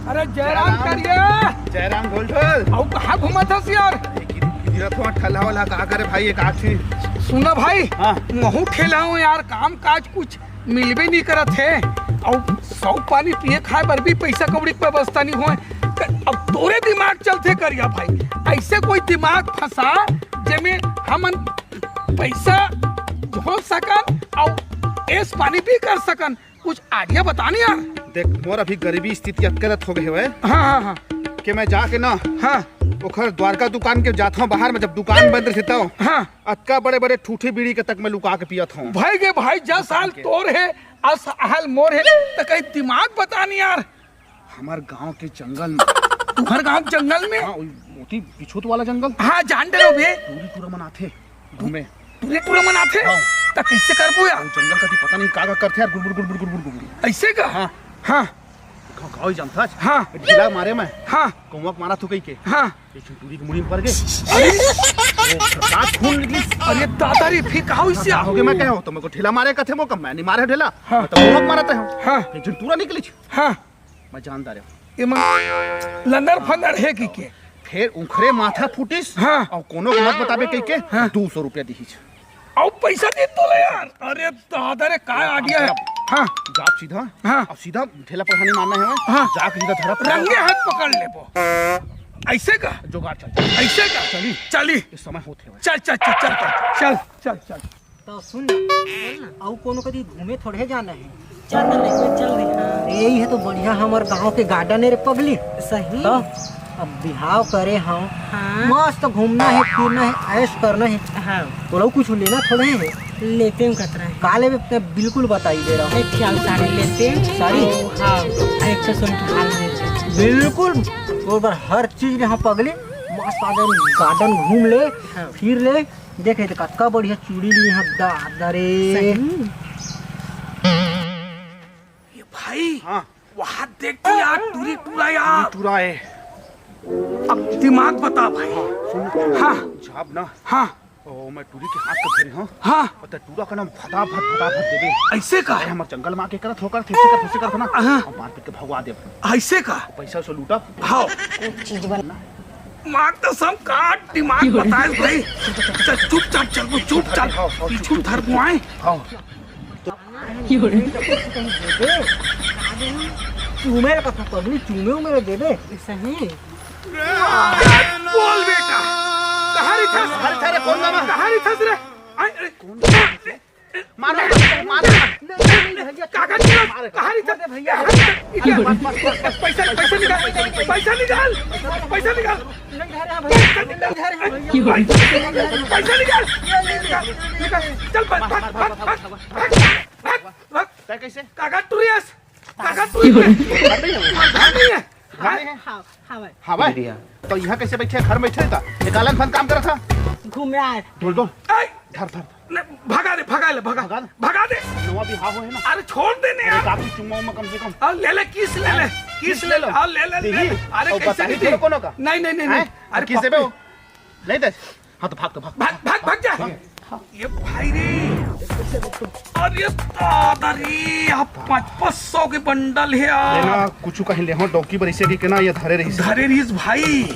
अरे जयराम करिए। जयराम ढोल ढोल। और कहाँ घुमा था यार? ठल्ला वाला कहा करे भाई एक आठ थी। सुना भाई, हाँ। महू ठेला हूँ यार, काम काज कुछ मिलबे नहीं करत है और सौ पानी पिए खाए बर भी पैसा कौड़ी की व्यवस्था नहीं हुए। अब तोरे दिमाग चलते करिया भाई, ऐसे कोई दिमाग फंसा जेमे हमन पैसा हो सकन और एस पानी भी कर सकन, कुछ आइडिया बतानी यार। देख मोर अभी गरीबी स्थिति अटकरत हो गए हुए। हाँ हाँ हाँ कि मैं जाके ना हाँ ओखर द्वारका दुकान के जाता हूँ बाहर में, जब दुकान बंद रहता हूँ हाँ अक्का बड़े बड़े ठूठी बीड़ी के तक मैं लुका के पियत हूँ। भाई के भाई 10 साल तोर है, 10 साल मोर है, तो कहीं दिमाग बतानी यार। हमार गांव के जंगल में। तुम्हारे गांव जंगल में? हाँ, मोती पिछोत वाला जंगल। हाँ जान डरो बे। टूरी टूरा मनाथे घूमे। टूरे मनाथे? हाँ। तो कैसे करबो यार? जंगल का पता नहीं का करते यार, गुड़गुड़ गुड़गुड़ गुड़गुड़ गुड़गुड़। ऐसे का? हाँ हाँ गाँव ही जानता। हाँ ढीला मारे मैं। हाँ कौवा मारा तू कहीं के। हाँ टूरी की मुड़ी में पड़ गए। अरे रात खून निकली। अरे दादारी फिर कहा इससे हो गए मैं कहो तो मेरे को ढीला मारे का थे वो कम मैं नहीं मारे ढीला। हाँ। मैं तो कौवा मारता हूँ। हाँ एक जन टूरा निकली थी। हाँ मैं जानता रहा। ये मंग लंदर फंदर है की के? फिर उखरे माथा फूटिस। हाँ। और कोनो को मत बताबे कहीं के। हाँ। 200 रुपया दी। और पैसा दे तो ले यार। अरे दादा रे काय आइडिया है। हाँ जाप सीधा। हाँ। अब सीधा ठेला पठानी मारना है। हाँ। जाके सीधा धरा रंगे हाथ पकड़ ले वो। ऐसे का? जुगाड़ चल। ऐसे का? चली चली इस समय होते हुए। चल चल चल चल चल चल चल। तो सुन और कोनो कदी घूमे थोड़े जाना है। चल रही। यही है तो बढ़िया हमार गांव के गार्डन है रे पब्लिक। सही तो अब बिहाव करे हम। हाँ। मस्त घूमना है, फिरना है, ऐश करना है। हाँ। तो लोग कुछ लेना थोड़े है। लेते हैं कतरा है काले में बिल्कुल बताई दे रहा हूँ। एक ख्याल साड़ी लेते हैं। साड़ी? हाँ 100 बिल्कुल। तो बार हर चीज यहाँ पगले मस्त गार्डन घूम ले। हाँ। फिर ले देखे तो कतका बढ़िया चूड़ी ली यहाँ दादरे। ये भाई हाँ। वहाँ देखती यार टूरी टूरा यार। टूरा है। अब दिमाग बता भाई। सुन। हाँ जाप ना। हाँ ओ मैं टूरी के हाथ पे धरी हूँ। हाँ और टूरा का नाम फटाफट दे दे। ऐसे का? अरे हमारे जंगल में आके करत होकर थेसे कर ना। हाँ। और मार पीट के भगवा दे। ऐसे का? पैसा से लूटा। हाँ चीज बनना मार तो सब काट दिमाग बताए भाई। चल चुपचाप चल वो चुपचाप पीछू धर बुआए। हाँ। चूमे का पब्लिक चूमे उमे दे दे। सही बोल बेटा कहाँ रही थस? अरे थारे कौन ना कहाँ रही थस रे? अरे मारो काका जी कहाँ रही थस? भैया पैसा पैसा निकाल पैसा निकाल पैसा निकाल पैसा निकाल चल भाग कैसे काका टूरियस काका टूरियस नहीं है। हाँ भाई तो यहाँ कैसे बैठे घर में बैठे था निकालन फन काम करा था घूमे आए। ढोल दो ऐ, धर धर भगा दे भगा दे। नवा भी हाँ है ना। अरे छोड़ देने यार। काफी चुम्मा उम्मा कम से कम। हाँ ले ले किस ले ले हाँ ले ले। अरे कैसे नहीं दे कोनो का? नहीं अरे किस दे नहीं दे। हाँ तो भाग जा। ये भाई रे अरे दादा रे आप 500 के बंडल है यार। ना कुछ का हिले हो डॉकी पर इसे की ना ये धरे रही भाई।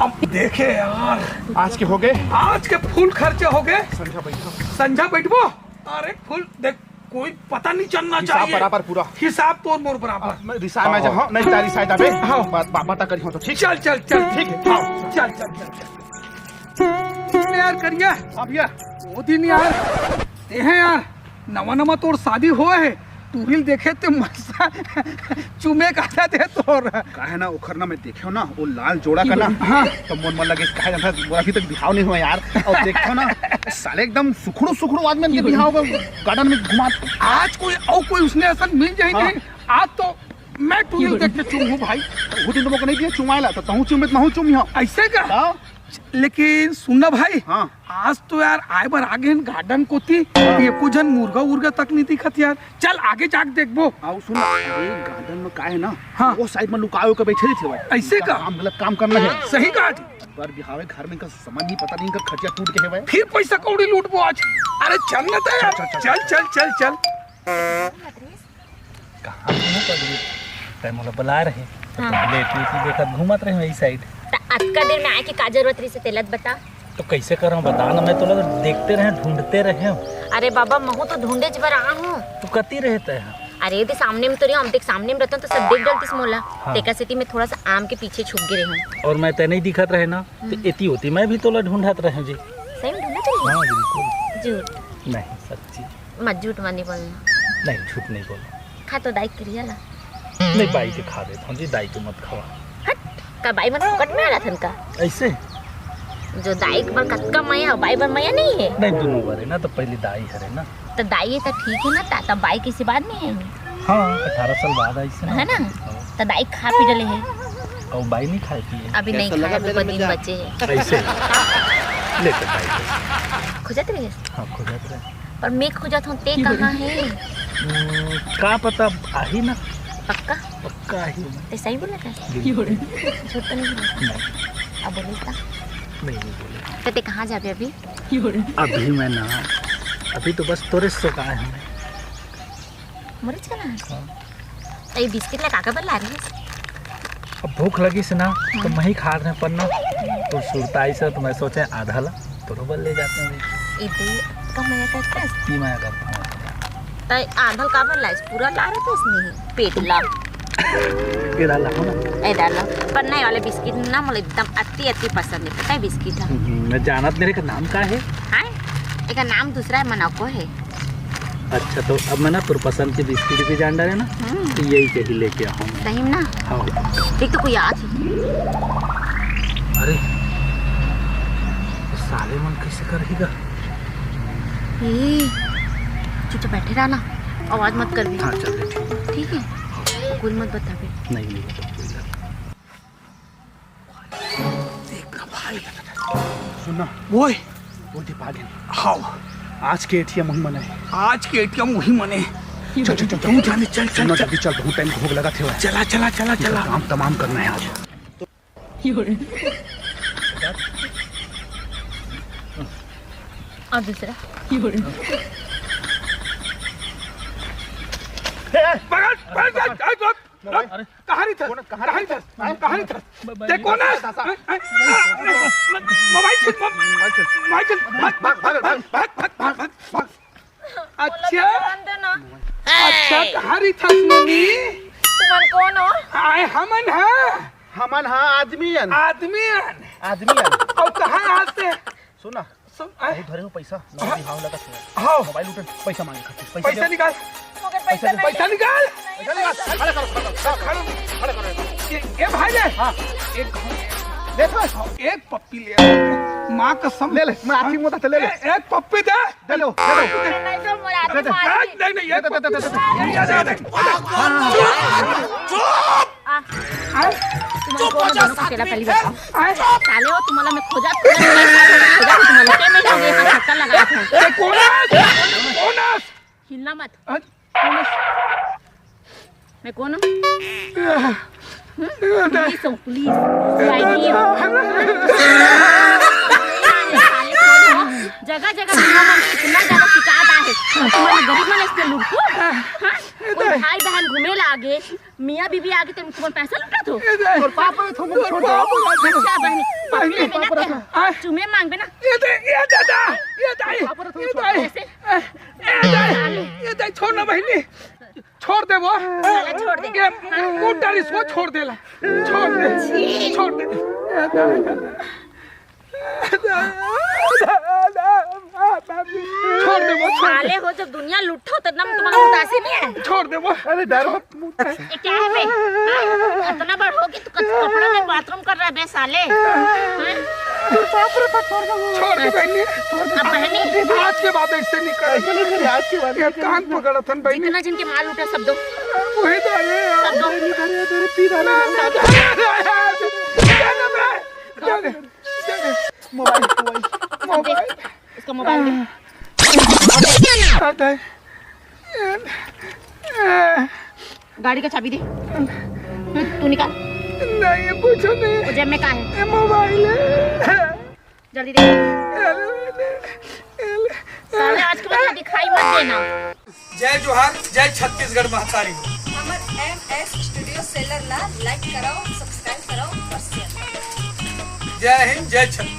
अब देखे यार आज के हो गए। आज के फुल खर्चे हो गए। संझा बैठबो। अरे फुल देख कोई पता नहीं चलना चाहिए। बराबर पूरा हिसाब तो मोर बराबर। मैं रिसाई में जा नहीं तारी साइड अबे। हाँ बात करी हो तो ठीक। चल ठीक है। हाँ चल यार करिया। अब यार वो दिन यार ते हैं यार नवा तोर शादी हुआ है टूरिल देखे ते मसा चुमे का थे तोर काहे ना उखरना में देखो ना वो लाल जोड़ा का ना। हाँ तो मन लगे काहे ना अभी तक बिहाव नहीं हुआ यार। और देखो ना साले एकदम सुखड़ू आदमी के बिहाव गार्डन में घुमा। आज कोई उसने ऐसा मिल जाए। हाँ। आज तो मैं टूरिल देख के चुम हूँ भाई। वो दिन तो नहीं दिया चुमाएला तो तहू चुमे महू चुम ऐसे का? लेकिन सुनना भाई। हाँ। आज तो यार आए बार आगे गार्डन को थी एको जन मुर्गा तक नहीं दिखत यार। चल आगे जाके देखबो। आओ सुन अरे गार्डन में का है ना। हाँ। वो साइड में लुकायो के बैठे थे भाई। ऐसे का? काम गलत काम करना है। सही कहा पर बिहावे घर में का समझ नहीं पता नहीं कर खर्चा टूट के है भाई। फिर पैसा कौड़ी लूटबो आज। अरे चल ना यार चल। कहाँ टाइम मोला बुला रहे हाँ। पहले टीटी देखत घूमत रहे वही साइड। तो अतका देर में आए कि का जरूरत रही से तेलत बता। तो कैसे करूँ बता ना, मैं तो देखते रहे ढूंढते रहे। अरे बाबा महू तो ढूंढे जबर आ हूँ। तू कती रहता है? अरे ते सामने में तो रही हम देख सामने में रहता तो सब देख डलतीस मोला। हाँ। टेका सिटी में थोड़ा सा आम के पीछे छुप गिरे हूँ। और मैं तय नहीं दिखत रहे ना तो इतनी होती मैं भी तोला ढूंढत रहे जी। सही में ढूंढा चली? हाँ बिल्कुल। झूठ नहीं सच्ची। मत झूठ मानी बोलना। नहीं झूठ नहीं बोला। खा तो दाई करिया ला। नहीं बाई के खा देता हूँ जी, दाई को मत खवा। हट का बाई मन फुकट में आला थन का। ऐसे जो दाई पर कतका मया बाई बर मया नहीं है। नहीं दोनों बारे ना, तो पहले दाई हरे ना। तो दाई है तो ठीक है ना, ता बाई किसी बाद में है हाँ 18 साल बाद आई से है ना। तो दाई खा पी डले है। और बाई नहीं खाई पी अभी नहीं खाया, अभी को दिन बचे है। ऐसे लेकर बाई खुजत रहे। हाँ खुजत रहे। पर मैं खुजत हूँ ते कहाँ है? का पता आही ना। पक्का पक्का आही ना। ते सही बोला का? झूठ तो नहीं बोला। नहीं अब बोले था नहीं बोले। तो ते कहाँ जाबे अभी? अभी मैं ना, अभी तो बस तोरे सो का है हमें। मुरझ का ना। हाँ। तो ये बिस्किट ला काका पर ला रही है। अब भूख लगी से ना तो मैं ही खा रहे पर ना, तो सुरताई से तो मैं सोचे आधा ला तो बल ले जाते हैं। इधर कम है करता है। ती मैं करता हूँ तो आधा का पर ला पूरा ला रहा था इसमें पेट ला। ये डाला हो ना। ए डाला पर नहीं वाले बिस्किट ना मुझे एकदम अति पसंद है। पता है बिस्किट है? मैं जानत मेरे का नाम का है। हाँ एक नाम दूसरा है मनाको है। अच्छा तो अब मैं ना तुर पसंद के बिस्किट भी जान डाले ना, तो यही के ही लेके आऊँ। सही में ना। हाँ एक तो कोई याद है। अरे तो साले मन कैसे करेगा? चुपचाप बैठे रहना, आवाज मत कर भी। हाँ चल ठीक। ठीक है कुल मत बता भी। नहीं नहीं बता कोई देखना भाई। सुनना वो वो दीपाली हाँ आज के एटीएम वही मने। आज के एटीएम वही मने। चल चल चल तू जाने चल चल चल चल जल्दी चल, बहुत टाइम भूख लगा थे। चला चला चला चला। काम तमाम करना है आज। और दूसरा कहानी था कहानी था कहानी था देखो ना मोबाइल छूट मोबाइल छूट भाग भाग भाग भाग भाग भाग भाग भाग। अच्छा अच्छा कहानी था मम्मी। तुम कौन हो? आए हमन है हमन हाँ आदमी आदमी और कहाँ आते सुना सुन बहुत धरे हो पैसा ना बिहाव लगा थे। हाँ मोबाइल उठे पैसा मांगे खातिर पैसा निकाल पैसा निकाल। खड़े करो ये भाई ले हाँ एक देखो एक पप्पी ले माँ कसम ले ले मैं आखिरी मोटा से ले ले एक पप्पी दे दे लो नहीं तो मुराद दे। नहीं नहीं ये तुम कौन हो? अकेला पहली बताओ। साले हो तुम्हारा मैं खोजा तुम्हारा के मैं लगे हाथ धक्का लगा था। कौन हिलना मत। है मैं कौन हूँ? पुलिस हूँ पुलिस सीआईडी जगह जगह इतना ज्यादा शिकायत आहे तुम्हारे गरीब मन इसके लूट कोई भाई बहन घूमे लागे मियाँ बीबी आगे तुम तुम्हारे पैसा लूटा तो और पापा ने तुम छोड़ दो। अच्छा बहनी पकड़े में ना चुमे मांगे ना ये दे छोड़ ना बहनी छोड़ दे वो छोड़ दे। ये इसको छोड़ दे छोड़ दे छोड़ दे वो साले हो जब दुनिया लूटो तो नम तुम्हारा उदासी नहीं है। छोड़ दे वो अरे डर मत ये क्या है बे? इतना बड़ हो कि तू कपड़ा में बाथरूम कर रहा है बे साले। छोड़ दे बहनी अब बहनी आज के बाद ऐसे नहीं करेंगे। आज की बात ये कान पकड़ा था बहनी जितना जिनके माल उठा सब दो वही तो सब दो मोबाइल इसका मोबाइल दे। गाड़ी का चाबी दे तू निकाल। नहीं कुछ नहीं वो जेब में कहाँ है? मोबाइल है जल्दी दे। साले आज के बाद दिखाई मत देना। जय जोहार जय छत्तीसगढ़ महतारी। हमर MS स्टूडियो सेलर ला लाइक कराओ, सब्सक्राइब कराओ और शेयर करो। जय हिंद, जय छत्तीसगढ़।